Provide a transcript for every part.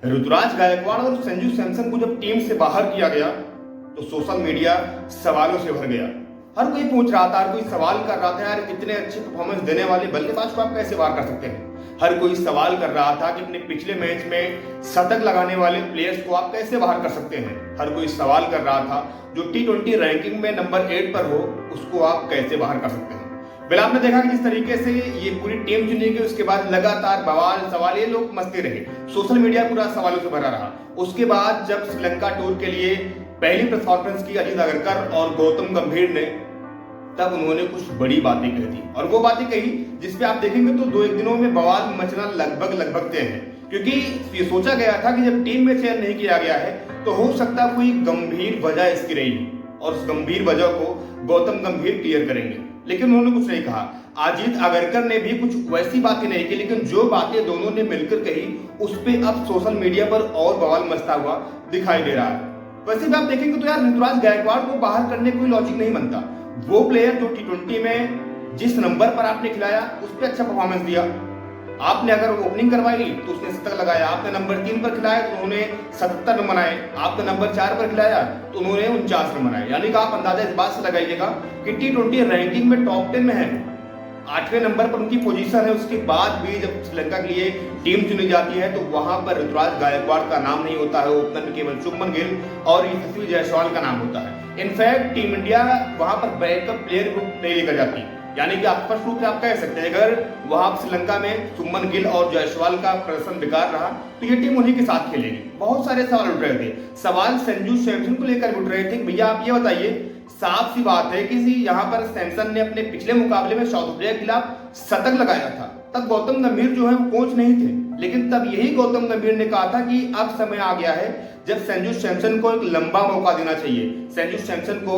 ऋतुराज गायकवाड़ और संजू सैमसन को जब टीम से बाहर किया गया तो सोशल मीडिया सवालों से भर गया। हर कोई पूछ रहा था, हर कोई सवाल कर रहा था, यार इतने अच्छे परफॉर्मेंस देने वाले बल्लेबाज को आप कैसे बाहर कर सकते हैं। हर कोई सवाल कर रहा था कि अपने पिछले मैच में शतक लगाने वाले प्लेयर्स को आप कैसे बाहर कर सकते हैं। हर कोई सवाल कर रहा था जो T20 रैंकिंग में नंबर 8 पर हो उसको आप कैसे बाहर कर सकते हैं। बिल आपने देखा कि जिस तरीके से ये पूरी टीम चुनी गई उसके बाद लगातार बवाल सवाल ये लोग मस्ती रहे, सोशल मीडिया पूरा सवालों से भरा रहा। उसके बाद जब श्रीलंका टूर के लिए पहली प्रेस कॉन्फ्रेंस की अजीत अगरकर और गौतम गंभीर ने, तब उन्होंने कुछ बड़ी बातें कही थी और वो बातें कही जिसपे आप देखेंगे तो 2-1 दिनों में बवाल मचना लगभग तय है, क्योंकि ये सोचा गया था कि जब टीम में चयन नहीं किया गया है तो हो सकता कोई गंभीर वजह इसकी रही और उस गंभीर वजह को गौतम गंभीर क्लियर करेंगे, लेकिन उन्होंने कुछ नहीं कहा। अजीत अगरकर ने भी कुछ वैसी बातें नहीं की, लेकिन जो बातें दोनों ने मिलकर कही उस पे अब सोशल मीडिया पर और बवाल मचता हुआ दिखाई दे रहा है। वैसे भी आप देखेंगे तो यार ऋतुराज गायकवाड़ को बाहर करने कोई लॉजिक नहीं बनता। वो प्लेयर जो T20 में जिस नंबर पर आपने खिलाया उस पर अच्छा परफॉर्मेंस दिया, आपने अगर ओपनिंग करवाई तो उसने शतक लगाया, आपने नंबर 3 पर खिलाया तो उन्होंने 77 रन बनाए, आपने नंबर 4 पर खिलाया तो उन्होंने 49 रन बनाए। यानी कि आप अंदाजा इस बात से लगाइएगा कि T20 रैंकिंग में टॉप 10 में है, 8वें नंबर पर उनकी पोजीशन है। उसके बाद भी जब श्रीलंका के लिए टीम चुनी जाती है तो वहां पर ऋतुराज गायकवाड़ का नाम नहीं होता है, ओपनर में केवल शुभमन गिल और यशस्वी जायसवाल का नाम होता है। इनफैक्ट टीम इंडिया वहां पर बैकअप प्लेयर को नहीं लेकर जाती, यानी कि आप स्पष्ट रूप से आप कह सकते हैं अगर वहां श्रीलंका में शुभमन गिल और जायसवाल का प्रदर्शन बेकार रहा तो ये टीम उन्हीं के साथ खेलेगी। बहुत सारे सवाल उठ रहे थे, सवाल संजू सैमसन को लेकर उठ रहे थे। भैया आप ये बताइए, साफ सी बात है कि यहाँ पर सैमसन ने अपने पिछले मुकाबले में साउथ अफ्रीका के खिलाफ शतक लगाया था, तब गौतम गंभीर जो है वो कोच नहीं थे, लेकिन तब यही गौतम गंभीर ने कहा था कि अब समय आ गया है जब संजू सैमसन को एक लंबा मौका देना चाहिए, संजू सैमसन को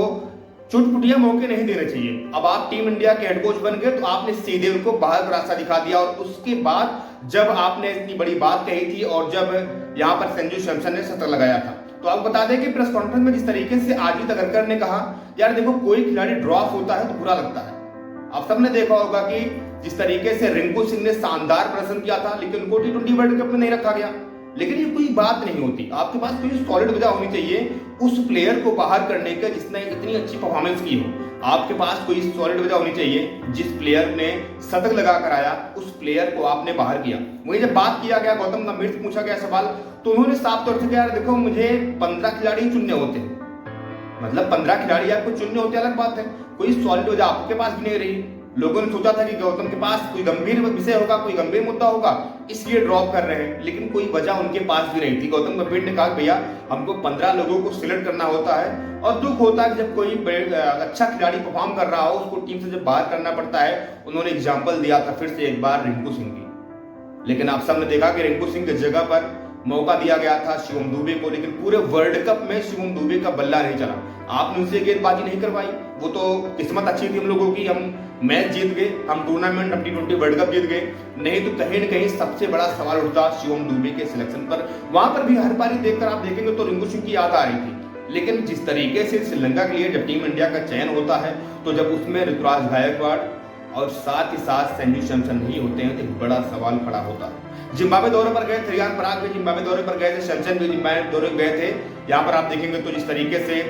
चुटपुटिया मौके नहीं देने चाहिए। अब आप टीम इंडिया के हेड कोच बन गए तो आपने सीधे उनको बाहर का रास्ता दिखा दिया और उसके बाद जब आपने इतनी बड़ी बात कही थी और जब यहाँ पर संजू सैमसन ने शतक लगाया था तो आपको बता दें कि प्रेस कॉन्फ्रेंस में जिस तरीके से अजीत अगरकर ने कहा, यार देखो कोई खिलाड़ी ड्रॉप होता है तो बुरा लगता है। आप सबने देखा होगा कि जिस तरीके से रिंकू सिंह ने शानदार प्रदर्शन किया था लेकिन उनको T20 वर्ल्ड कप में नहीं रखा गया, लेकिन ये कोई बात नहीं होती। आपके पास कोई सॉलिड वजह होनी चाहिए उस प्लेयर को बाहर करने का जिसने इतनी अच्छी परफॉर्मेंस की हो। आपके पास कोई सॉलिड वजह होनी चाहिए, जिस प्लेयर ने शतक लगा कर आया उस प्लेयर को आपने बाहर किया। वही जब बात किया गया गौतम गंभीर से पूछा गया सवाल तो उन्होंने साफ तौर से कहा, यार देखो मुझे 15 खिलाड़ी चुनने होते हैं, मतलब 15 खिलाड़ी आपको चुनने होते अलग बात है, कोई सॉलिड वजह आपके पास भी नहीं रही। लोगों ने सोचा था कि गौतम के पास कोई गंभीर विषय होगा, कोई गंभीर मुद्दा होगा इसलिए ड्रॉप कर रहे हैं, लेकिन कोई वजह उनके पास भी नहीं थी। गौतम गंभीर ने कहा भैया हमको 15 लोगों को सिलेक्ट करना होता है और दुख होता है कि जब कोई अच्छा खिलाड़ी परफॉर्म कर रहा हो उसको टीम से जब बाहर करना पड़ता है। उन्होंने एग्जाम्पल दिया था फिर से एक बार रिंकू सिंह की, लेकिन आप सबने देखा कि रिंकू सिंह की जगह पर मौका दिया गया था शिवम दुबे को, लेकिन पूरे वर्ल्ड कप में शिवम दुबे का बल्ला नहीं चला। आपने उनसे गेंदबाजी नहीं करवाई, वो तो किस्मत अच्छी थी हम लोगों की, हम मैच जीत गए, हम टूर्नामेंट हम T20 वर्ल्ड कप जीत गए, नहीं तो कहीं न कहीं सबसे बड़ा सवाल उठता शिवम दुबे के सिलेक्शन पर। वहां पर भी हर बारी देखकर आप देखेंगे तो रिंकू सिंह की याद आ रही थी, लेकिन जिस तरीके से श्रीलंका के लिए जब टीम इंडिया का चयन होता है तो जब उसमें ऋतुराज गायकवाड़ और साथ ही साथ संजू सैमसन नहीं होते हैं तो एक बड़ा सवाल खड़ा होता है। जिम्बाब्वे दौरे पर गए थे, रियान पराग भी जिम्बाब्वे दौरे पर गए थे, सैमसन भी जिम्बाब्वे दौरे गए थे। यहाँ पर आप देखेंगे तो जिस तरीके से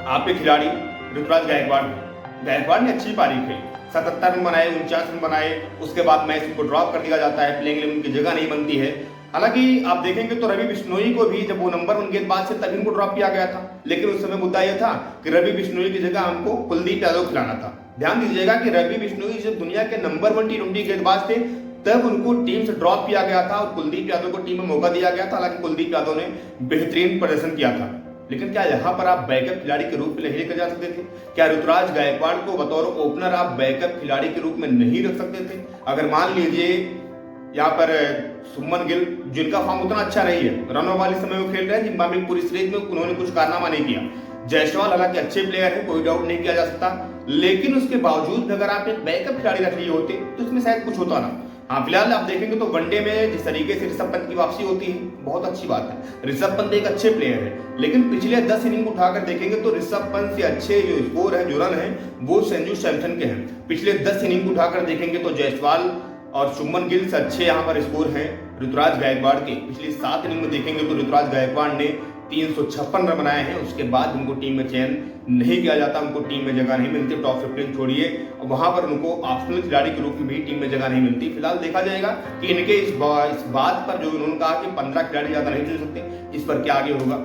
आपके खिलाड़ी ऋतुराज गायकवाड़ ने अच्छी पारी खेली, 77 रन बनाए, 49 रन बनाए, उसके बाद मैच उनको ड्रॉप कर दिया जाता है, प्लेइंग 11 की जगह नहीं बनती है। हालांकि आप देखेंगे तो रवि बिश्नोई को भी जब वो नंबर 1 गेंदबाज से तभी उनको ड्रॉप किया गया था, लेकिन उस समय मुद्दा यह था कि रवि बिश्नोई की जगह हमको कुलदीप यादव खिलाना था। ध्यान दीजिएगा कि रवि बिश्नोई जब दुनिया के नंबर 1 T20 गेंदबाज थे तब उनको टीम से ड्रॉप किया गया था और कुलदीप यादव को टीम में मौका दिया गया था। हालांकि कुलदीप यादव ने बेहतरीन प्रदर्शन किया था, लेकिन क्या यहाँ पर आप बैकअप खिलाड़ी के रूप में नहीं लेकर जा सकते थे? क्या ऋतुराज गायकवाड़ को बतौर ओपनर आप बैकअप खिलाड़ी के रूप में नहीं रख सकते थे? अगर मान लीजिए यहाँ पर शुभमन गिल जिनका फॉर्म उतना अच्छा नहीं है, रनों वाले समय वो खेल रहे हैं, जिम्बाब्वे पूरी सीरीज में उन्होंने कुछ कारनामा नहीं किया। जायसवाल हालांकि अच्छे प्लेयर है, कोई डाउट नहीं किया जा सकता, लेकिन उसके बावजूद अगर आप एक बैकअप खिलाड़ी रख लिए होते तो इसमें शायद कुछ होता ना। हाँ फिलहाल आप देखेंगे तो वनडे में जिस तरीके से ऋषभ पंत की वापसी होती है बहुत अच्छी बात है। ऋषभ पंत एक अच्छे प्लेयर है, लेकिन पिछले 10 इनिंग उठाकर देखेंगे तो ऋषभ पंत से अच्छे जो स्कोर है, जो रन है वो संजू सैमसन के हैं। पिछले 10 इनिंग उठाकर देखेंगे तो जायसवाल और शुभमन गिल से अच्छे यहाँ पर स्कोर हैं ऋतुराज गायकवाड़ के। पिछली 7 इनिंग में देखेंगे तो ऋतुराज गायकवाड़ ने 356 रन बनाए हैं, उसके बाद उनको टीम में चयन नहीं किया जाता, उनको टीम में जगह नहीं मिलती। टॉप 15 छोड़िए, वहां पर उनको ऑप्शनल खिलाड़ी के रूप में भी टीम में जगह नहीं मिलती। फिलहाल देखा जाएगा कि इनके इस बात पर जो उन्होंने कहा कि 15 खिलाड़ी ज्यादा नहीं चुन सकते, इस पर क्या आगे होगा